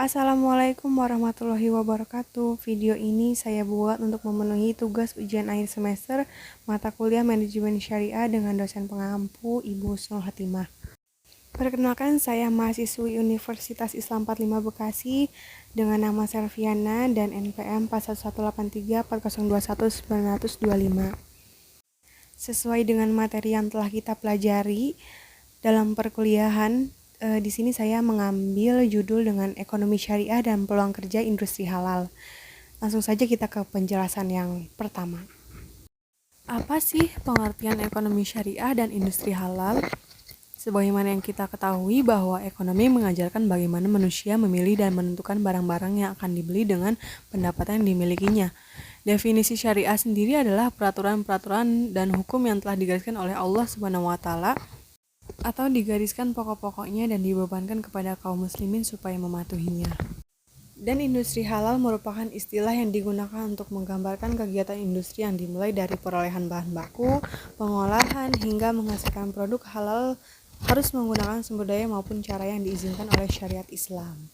Assalamualaikum warahmatullahi wabarakatuh. Video ini saya buat untuk memenuhi tugas ujian akhir semester mata kuliah Manajemen Syariah dengan dosen pengampu Ibu Husnul Hatimah. Perkenalkan, saya mahasiswi Universitas Islam 45 Bekasi dengan nama Selviana dan NPM 411834021 Sesuai dengan materi yang telah kita pelajari dalam perkuliahan, di sini saya mengambil judul dengan Ekonomi Syariah dan Peluang Kerja Industri Halal. Langsung saja kita ke penjelasan yang pertama. Apa sih pengertian ekonomi syariah dan industri halal? Sebagaimana yang kita ketahui bahwa ekonomi mengajarkan bagaimana manusia memilih dan menentukan barang-barang yang akan dibeli dengan pendapatan yang dimilikinya. Definisi syariah sendiri adalah peraturan-peraturan dan hukum yang telah digariskan oleh Allah SWT atau digariskan pokok-pokoknya dan dibebankan kepada kaum muslimin supaya mematuhinya. Dan industri halal merupakan istilah yang digunakan untuk menggambarkan kegiatan industri yang dimulai dari perolehan bahan baku, pengolahan, hingga menghasilkan produk halal harus menggunakan sumber daya maupun cara yang diizinkan oleh syariat Islam.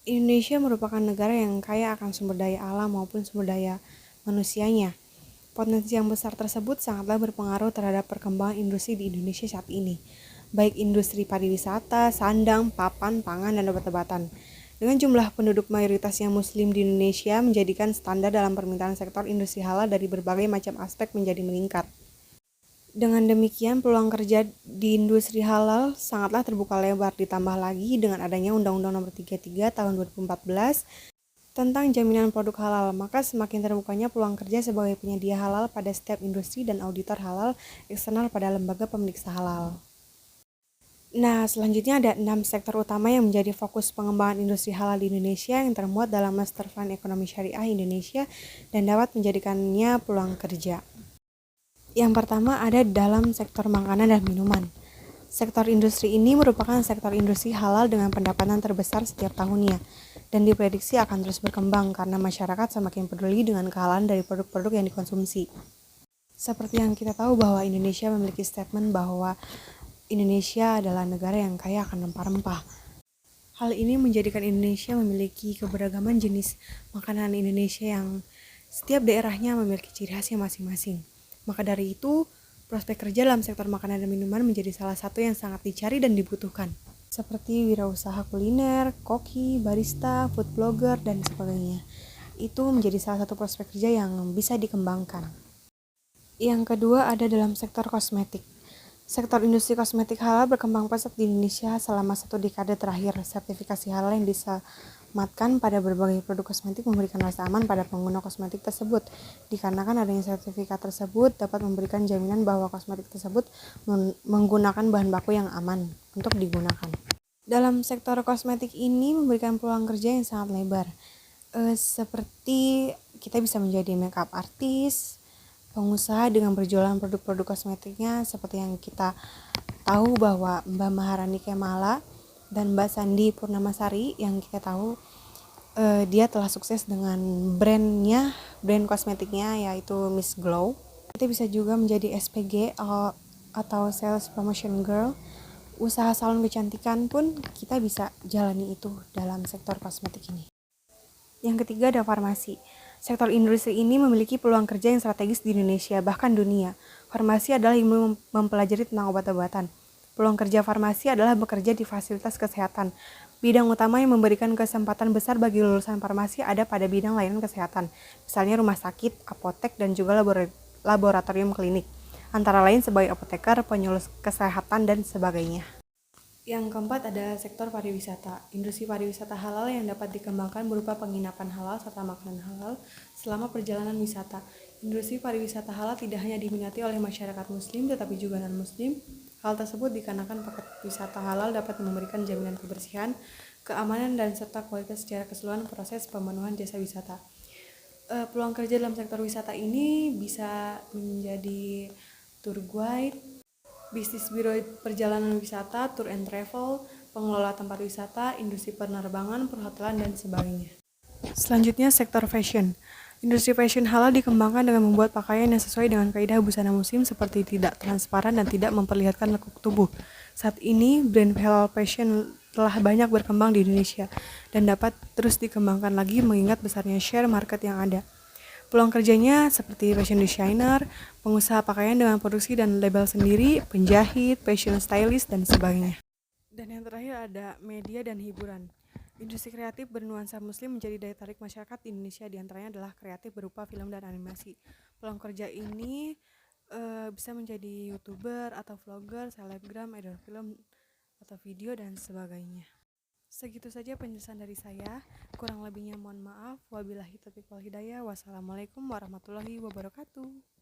Indonesia merupakan negara yang kaya akan sumber daya alam maupun sumber daya manusianya. Potensi yang besar tersebut sangatlah berpengaruh terhadap perkembangan industri di Indonesia saat ini, baik industri pariwisata, sandang, papan, pangan, dan obat-obatan. Dengan jumlah penduduk mayoritas yang muslim di Indonesia menjadikan standar dalam permintaan sektor industri halal dari berbagai macam aspek menjadi meningkat. Dengan demikian, peluang kerja di industri halal sangatlah terbuka lebar, ditambah lagi dengan adanya Undang-Undang Nomor 33 Tahun 2014 tentang jaminan produk halal, maka semakin terbukanya peluang kerja sebagai penyedia halal pada setiap industri dan auditor halal eksternal pada lembaga pemeriksa halal. Nah, selanjutnya ada 6 sektor utama yang menjadi fokus pengembangan industri halal di Indonesia yang termuat dalam Master Plan Ekonomi Syariah Indonesia dan dapat menjadikannya peluang kerja. Yang pertama ada dalam sektor makanan dan minuman. Sektor industri ini merupakan sektor industri halal dengan pendapatan terbesar setiap tahunnya dan diprediksi akan terus berkembang karena masyarakat semakin peduli dengan kehalalan dari produk-produk yang dikonsumsi. Seperti yang kita tahu bahwa Indonesia memiliki statement bahwa Indonesia adalah negara yang kaya akan rempah-rempah. Hal ini menjadikan Indonesia memiliki keberagaman jenis makanan Indonesia yang setiap daerahnya memiliki ciri khasnya masing-masing. Maka dari itu, prospek kerja dalam sektor makanan dan minuman menjadi salah satu yang sangat dicari dan dibutuhkan. Seperti wirausaha kuliner, koki, barista, food blogger, dan sebagainya. Itu menjadi salah satu prospek kerja yang bisa dikembangkan. Yang kedua ada dalam sektor kosmetik. Sektor industri kosmetik halal berkembang pesat di Indonesia selama 1 dekade terakhir. Sertifikasi halal yang disematkan pada berbagai produk kosmetik memberikan rasa aman pada pengguna kosmetik tersebut. Dikarenakan adanya sertifikat tersebut dapat memberikan jaminan bahwa kosmetik tersebut menggunakan bahan baku yang aman untuk digunakan. Dalam sektor kosmetik ini memberikan peluang kerja yang sangat lebar. Seperti kita bisa menjadi makeup artist, pengusaha dengan berjualan produk-produk kosmetiknya, seperti yang kita tahu bahwa Mbak Maharani Kemala dan Mbak Sandi Purnamasari yang kita tahu dia telah sukses dengan brand kosmetiknya yaitu Miss Glow. Kita bisa juga menjadi SPG atau Sales Promotion Girl. Usaha salon kecantikan pun kita bisa jalani itu dalam sektor kosmetik ini. Yang ketiga ada farmasi. Sektor industri ini memiliki peluang kerja yang strategis di Indonesia, bahkan dunia. Farmasi adalah ilmu mempelajari tentang obat-obatan. Peluang kerja farmasi adalah bekerja di fasilitas kesehatan. Bidang utama yang memberikan kesempatan besar bagi lulusan farmasi ada pada bidang layanan kesehatan, misalnya rumah sakit, apotek, dan juga laboratorium klinik. Antara lain sebagai apoteker, penyuluh kesehatan, dan sebagainya. Yang keempat ada sektor pariwisata. Industri pariwisata halal yang dapat dikembangkan berupa penginapan halal serta makanan halal selama perjalanan wisata. Industri pariwisata halal tidak hanya diminati oleh masyarakat muslim tetapi juga non-muslim. Hal tersebut dikarenakan paket wisata halal dapat memberikan jaminan kebersihan, keamanan, dan serta kualitas secara keseluruhan proses pemenuhan jasa wisata. Peluang kerja dalam sektor wisata ini bisa menjadi tour guide, bisnis biro perjalanan wisata, tour and travel, pengelola tempat wisata, industri penerbangan, perhotelan, dan sebagainya. Selanjutnya sektor fashion. Industri fashion halal dikembangkan dengan membuat pakaian yang sesuai dengan kaidah busana muslim seperti tidak transparan dan tidak memperlihatkan lekuk tubuh. Saat ini brand halal fashion telah banyak berkembang di Indonesia dan dapat terus dikembangkan lagi mengingat besarnya share market yang ada. Peluang kerjanya seperti fashion designer, pengusaha pakaian dengan produksi dan label sendiri, penjahit, fashion stylist, dan sebagainya. Dan yang terakhir ada media dan hiburan. Industri kreatif bernuansa muslim menjadi daya tarik masyarakat di Indonesia, diantaranya adalah kreatif berupa film dan animasi. Peluang kerja ini bisa menjadi youtuber atau vlogger, selebgram, idol film atau video dan sebagainya. Segitu saja penjelasan dari saya. Kurang lebihnya mohon maaf. Wabillahi taufiq wal hidayah. Wassalamualaikum warahmatullahi wabarakatuh.